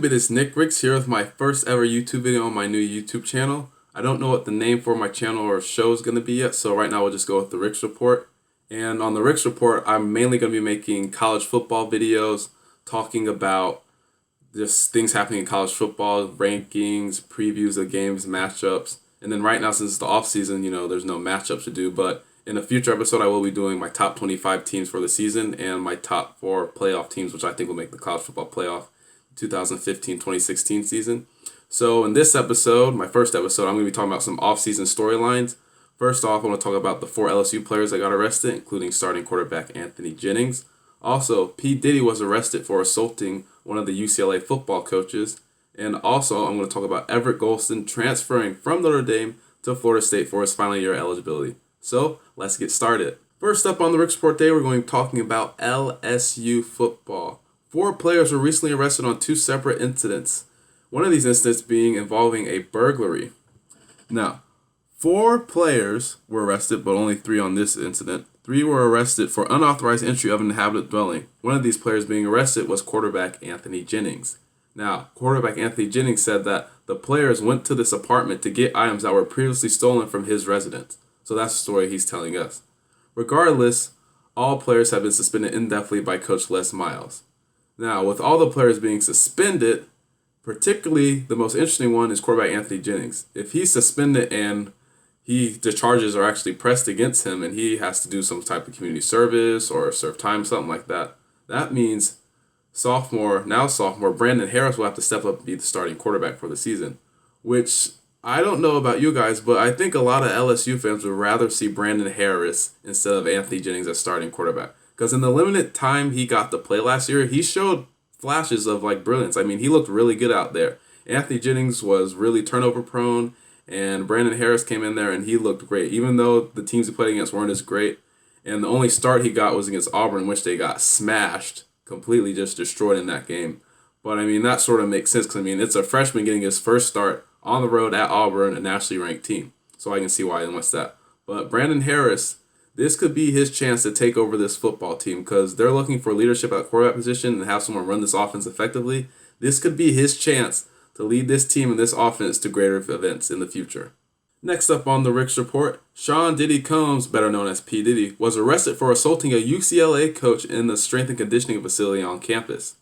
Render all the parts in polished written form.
YouTube? It is Nick Ricks here with my first ever YouTube video on my new YouTube channel. I don't know what the name for my channel or show is going to be yet, so right now we'll just go with the Ricks Report. And on the Ricks Report, I'm mainly going to be making college football videos, talking about just things happening in college football, rankings, previews of games, matchups. And then right now, since it's the off season, there's no matchups to do, but in a future episode, I will be doing my top 25 teams for the season and my top 4 playoff teams, which I think will make the college football playoff 2015-2016 season. So in this episode, my first episode, I'm going to be talking about some off-season storylines. First off, I want to talk about the 4 LSU players that got arrested, including starting quarterback Anthony Jennings. Also, P. Diddy was arrested for assaulting one of the UCLA football coaches. And also, I'm going to talk about Everett Golson transferring from Notre Dame to Florida State for his final year eligibility. So, let's get started. First up on the Ricks Report Day, we're going to be talking about LSU football. 4 players were recently arrested on 2 separate incidents. One of these incidents being involving a burglary. Now, 4 players were arrested, but only 3 on this incident. 3 were arrested for unauthorized entry of an inhabited dwelling. One of these players being arrested was quarterback Anthony Jennings. Now, quarterback Anthony Jennings said that the players went to this apartment to get items that were previously stolen from his residence. So that's the story he's telling us. Regardless, all players have been suspended indefinitely by Coach Les Miles. Now, with all the players being suspended, particularly the most interesting one is quarterback Anthony Jennings. If he's suspended and the charges are actually pressed against him and he has to do some type of community service or serve time, something like that, that means sophomore Brandon Harris will have to step up and be the starting quarterback for the season, which I don't know about you guys, but I think a lot of LSU fans would rather see Brandon Harris instead of Anthony Jennings as starting quarterback. Because in the limited time he got to play last year, he showed flashes of brilliance. I mean, he looked really good out there. Anthony Jennings was really turnover prone, and Brandon Harris came in there and he looked great, even though the teams he played against weren't as great. And the only start he got was against Auburn, which they got smashed, completely just destroyed in that game. But I mean, that sort of makes sense because it's a freshman getting his first start on the road at Auburn, a nationally ranked team. So I can see why he wants that. But Brandon Harris, this could be his chance to take over this football team because they're looking for leadership at the quarterback position and have someone run this offense effectively. This could be his chance to lead this team and this offense to greater events in the future. Next up on the Ricks Report, Sean Diddy Combs, better known as P. Diddy, was arrested for assaulting a UCLA coach in the strength and conditioning facility on campus.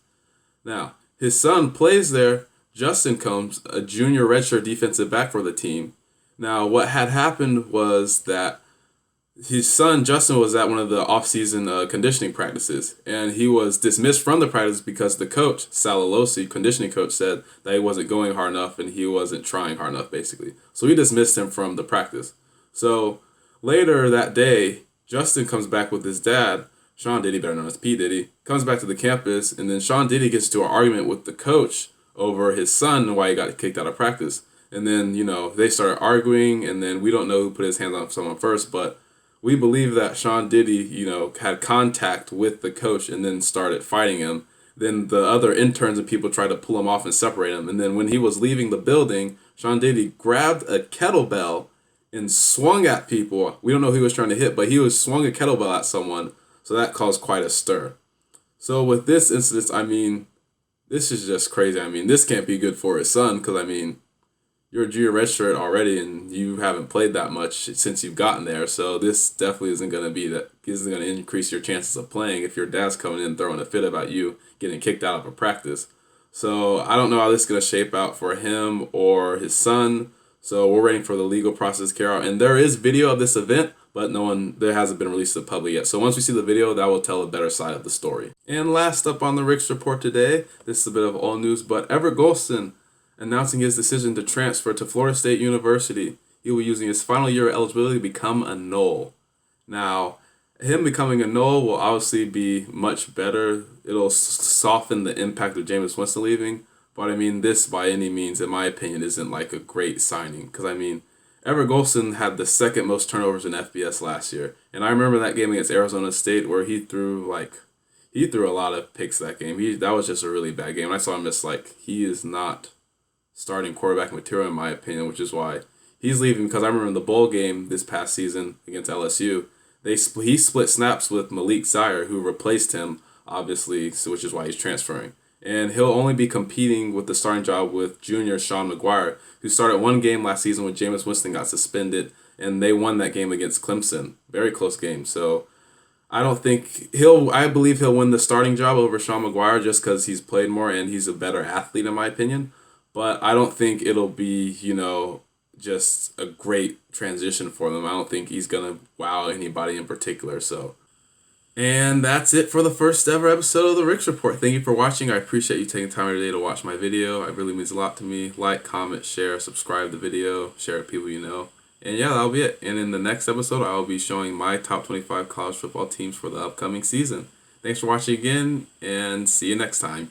Now, his son plays there, Justin Combs, a junior redshirt defensive back for the team. Now, what had happened was that his son, Justin, was at one of the off-season conditioning practices, and he was dismissed from the practice because the coach, Sal Alosi, conditioning coach, said that he wasn't going hard enough and he wasn't trying hard enough, basically. So he dismissed him from the practice. So later that day, Justin comes back with his dad, Sean Diddy, better known as P. Diddy, comes back to the campus, and then Sean Diddy gets into an argument with the coach over his son and why he got kicked out of practice. And then, they started arguing, and then we don't know who put his hands on someone first, but we believe that Sean Diddy, had contact with the coach and then started fighting him. Then the other interns and people tried to pull him off and separate him. And then when he was leaving the building, Sean Diddy grabbed a kettlebell and swung at people. We don't know who he was trying to hit, but he was swung a kettlebell at someone. So that caused quite a stir. So with this incident, this is just crazy. This can't be good for his son because, you're a junior redshirt already and you haven't played that much since you've gotten there. So this definitely isn't going to increase your chances of playing if your dad's coming in throwing a fit about you getting kicked out of a practice. So I don't know how this is going to shape out for him or his son. So we're waiting for the legal process to carry out. And there is video of this event, but there hasn't been released to the public yet. So once we see the video, that will tell a better side of the story. And last up on the Ricks Report today, this is a bit of old news, but Everett Golson announcing his decision to transfer to Florida State University. He will be using his final year of eligibility to become a Nole. Now, him becoming a Nole will obviously be much better. It'll soften the impact of Jameis Winston leaving. But this by any means, in my opinion, isn't a great signing. Because Everett Golson had the second most turnovers in FBS last year. And I remember that game against Arizona State where he threw a lot of picks that game. That was just a really bad game. And I saw him just he is not starting quarterback material in my opinion, which is why he's leaving. Because I remember in the bowl game this past season against LSU, he split snaps with Malik Zaire, who replaced him, obviously, which is why he's transferring. And he'll only be competing with the starting job with junior Sean McGuire, who started one game last season when Jameis Winston got suspended, and they won that game against Clemson. Very close game. So I don't think I believe he'll win the starting job over Sean McGuire just because he's played more and he's a better athlete in my opinion. But I don't think it'll be, just a great transition for them. I don't think he's gonna wow anybody in particular. So, and that's it for the first ever episode of the Ricks Report. Thank you for watching. I appreciate you taking time today to watch my video. It really means a lot to me. Like, comment, share, subscribe to the video, share it with people you know. And yeah, that'll be it. And in the next episode, I will be showing my top 25 college football teams for the upcoming season. Thanks for watching again, and see you next time.